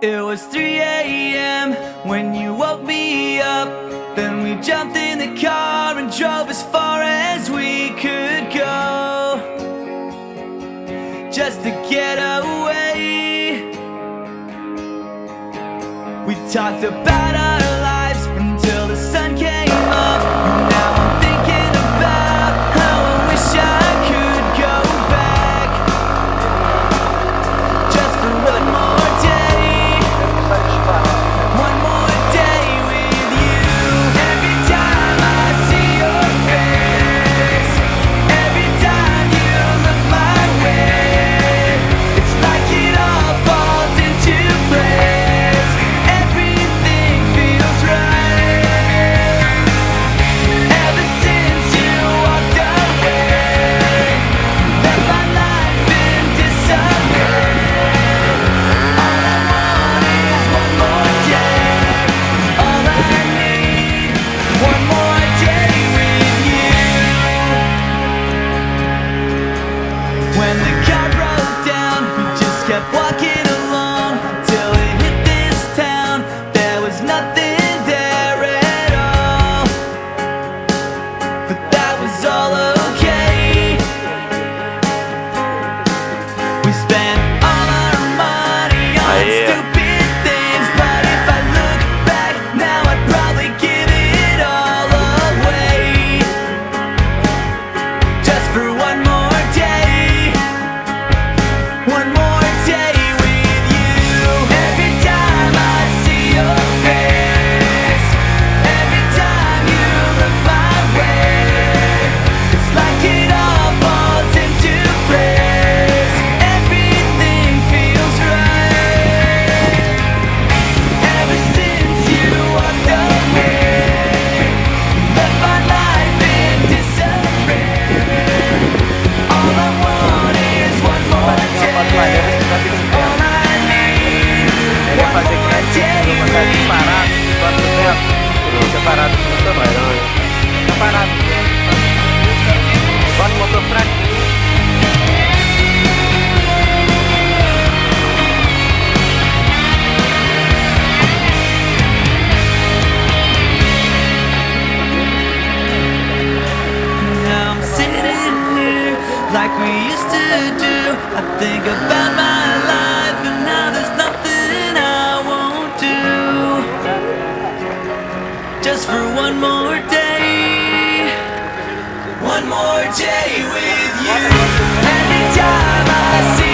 It was 3 a.m. when you woke me up. Then we jumped in the car and drove as far as we could go, just to get away. We talked about our lives until the sun came up. And now I'm thinking about how I wish I could go back, just for one more day. One more day with you. Every time I see your face, every time you look my way, it's like it all falls into place. Everything feels right. Ever since you walked away, left my life in disarray. All I want is one more day. It's all I need. One more day with you. When the car broke down, we just kept walking along till it hit this town. There was nothing there at all, but that was all okay. We spent all our money on stupid things, but if I look back now, I'd probably give it all away, just for one more day. One more day with you. Every time I see your face, every time you look my way, it's like it all falls into place. Everything feels right. Ever since you walked away, left my life in disarray. All I want is one more day. All I need, one more day with you. Parado, tá parado. Bota o motor pra aqui. Now I'm sitting here like we used to do. I think about my life and now there's nothing I won't do, just for one more day. One more day with you. Every time I see